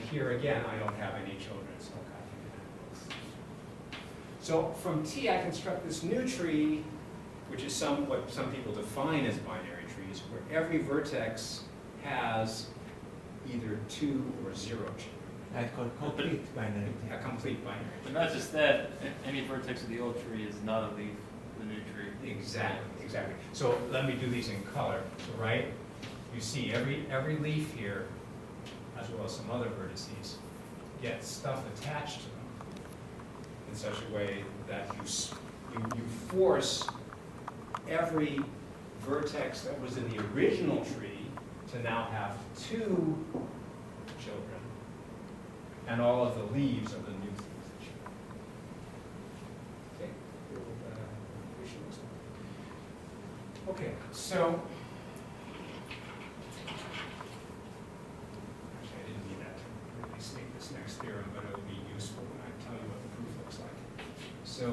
here again, I don't have any children, so I can have both. So from T, I construct this new tree, which is what some people define as binary trees, where every vertex has either 2 or 0 children. That's called complete binary. A complete binary But tree. not just that, any vertex of the old tree is not a leaf of the new tree. Exactly. So let me do these in color. So right, you see every leaf here, as well as some other vertices, get stuff attached to them in such a way that you force every vertex that was in the original tree to now have 2 children, and all of the leaves of the new leaves. Okay, here what the equation looks like. Okay, so actually I didn't need that to really state this next theorem, but it'll be useful when I tell you what the proof looks like. So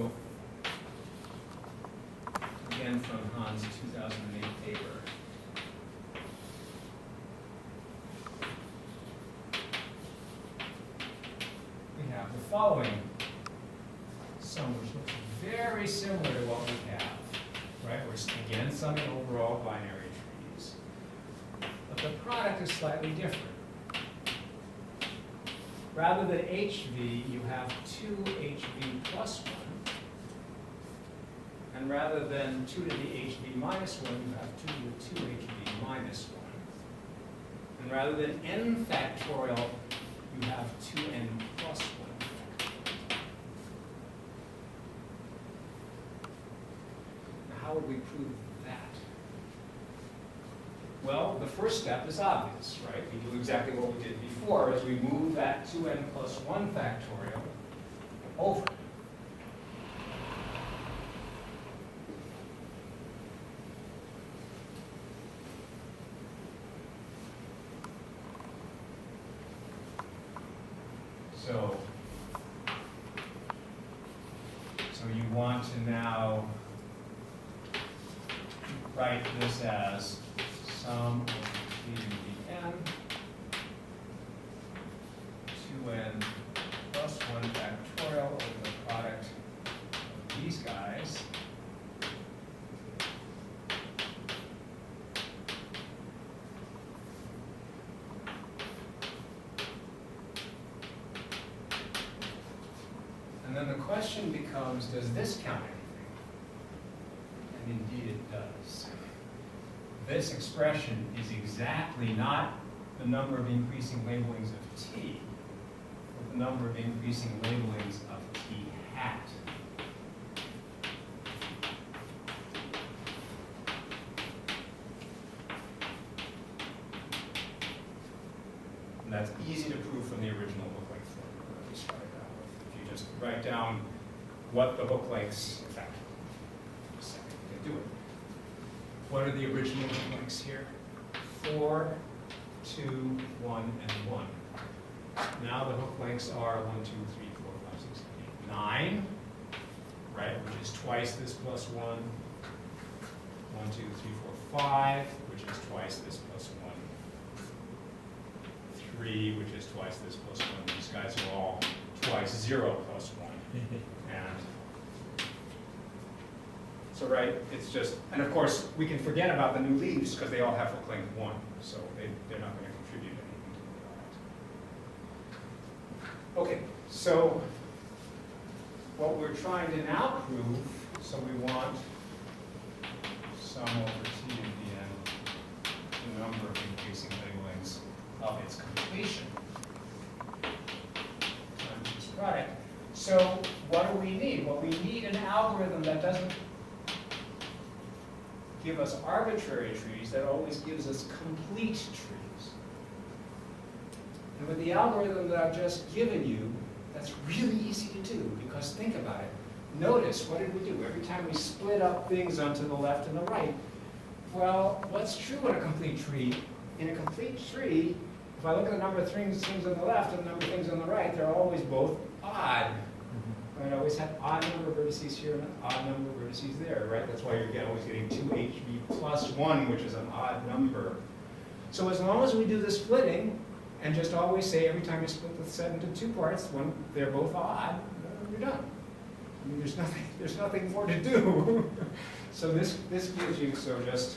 again from Hans' 2008 paper. We have the following sum, which looks very similar to what we have, right? We're again summing overall binary trees, but the product is slightly different. Rather than HV, you have 2HV plus 1. And rather than 2 to the HV minus 1, you have 2 to the 2HV minus 1. And rather than n factorial, you have 2n plus 1 factorial. Now, how would we prove that? Well, the first step is obvious, right? We do exactly what we did before, as we move that 2n plus 1 factorial over. So you want to now write this as sum of T to the n, 2n plus 1 factorial over the product of these guys. And then the question becomes, does this count anything? And indeed it does. This expression is exactly not the number of increasing labelings of T, but the number of increasing labelings of T hat. And that's easy to prove from the original book-length formula that we started out with. If you just write down what the book-lengths, in fact, a second, you can do it. What are the original book-lengths here? 4, 2, 1, and 1. Now the hook lengths are 1, 2, 3, 4, 5, 6, 7, 8, 9, right, which is twice this plus 1. 1, 2, 3, 4, 5, which is twice this plus 1. 3, which is twice this plus 1. These guys are all twice 0 plus 1. And so, right, it's just, and of course, we can forget about the new leaves because they all have hook length 1, so they're not going to contribute anything to the product. Okay, so what we're trying to now prove, so we want sum over T to the n, the number of increasing labelings of its completion times this product. So what do we need? Well, we need an algorithm that doesn't give us arbitrary trees, that always gives us complete trees. And with the algorithm that I've just given you, that's really easy to do, because think about it. Notice, what did we do? Every time we split up things onto the left and the right, well, what's true in a complete tree? In a complete tree, if I look at the number of things on the left and the number of things on the right, they're always both odd. I always have odd number of vertices here and an odd number of vertices there, right? That's why you're always getting 2HV plus 1, which is an odd number. So as long as we do the splitting, And just always say, every time you split the set into two parts, they're both odd, you're done. I mean, there's nothing more to do. So this gives you, just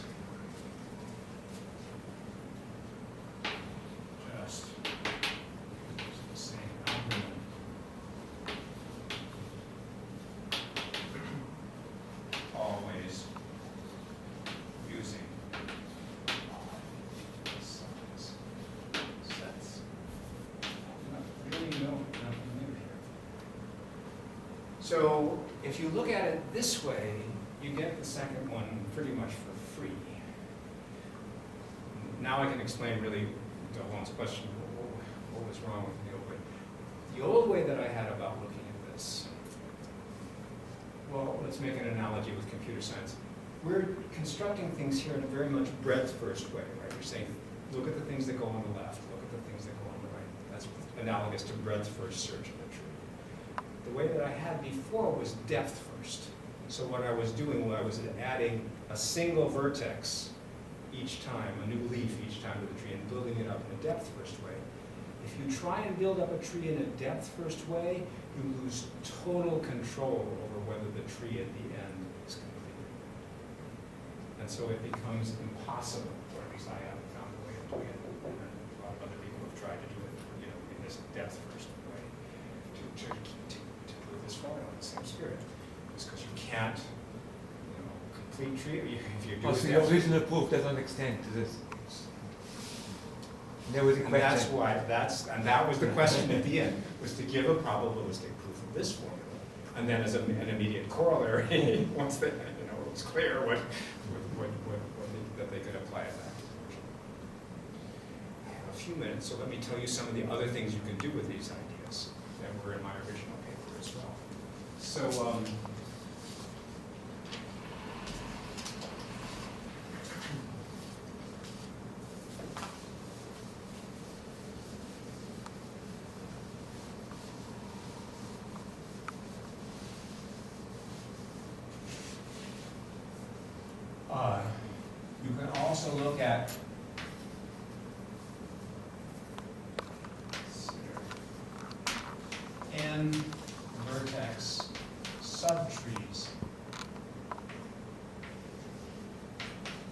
the same algorithm. Always using size sets. Really nothing new here. So if you look at it this way, you get the second one pretty much for free. Now I can explain really Delon's question, what was wrong with the old way. The old way that I had about looking at this, well, let's make an analogy with computer science. We're constructing things here in a very much breadth-first way, right? We're saying, look at the things that go on the left, look at the things that go on the right. That's analogous to breadth-first search of a tree. The way that I had before was depth-first. So what I was doing was I was adding a single vertex each time, a new leaf each time to the tree, and building it up in a depth-first way. If you try and build up a tree in a depth-first way, you lose total control over whether the tree at the end is complete. And so it becomes impossible, or at least I haven't found a way of doing it. And a lot of other people have tried to do it, in this depth-first way, to prove this formula in the same spirit. It's because you can't, complete tree, if you do Also, it the depth- original proof doesn't extend to this. There was a And question. that's why, that was the question at the end, was to give a probabilistic proof of this formula. And then as an immediate corollary, once they, it was clear that they could apply it back to the version. I have a few minutes, so let me tell you some of the other things you can do with these ideas that were in my original paper as well. So, you can also look at n vertex subtrees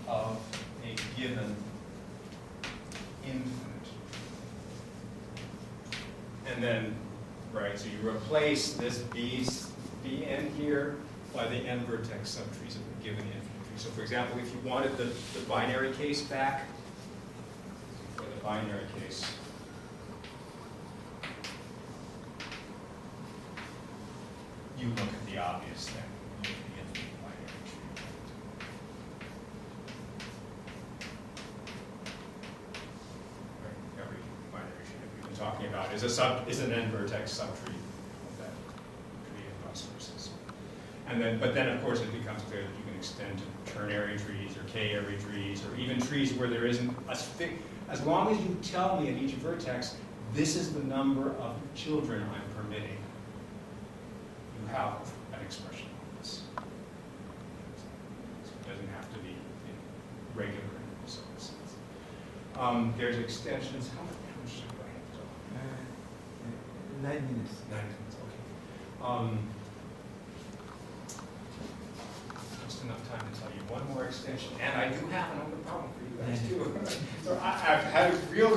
of a given infinite. And then, right, so you replace this Bn here by the n vertex subtrees of a given infinite. So for example, if you wanted the binary case back, for the binary case, you look at the obvious thing, you look at the infinite binary tree. Right? Every binary tree that we've been talking about is an n vertex subtree of that tree and vice versa. And but then of course it becomes clear that you can extend to ternary trees or k-ary trees, or even trees where there isn't as long as you tell me at each vertex, this is the number of children I'm permitting, you have an expression on this. So it doesn't have to be regular intervals. There's extensions. How much should I have? 9 minutes. 9 minutes, okay. Just enough time to tell you one more extension, and I do have another problem for you guys too. So I've had a real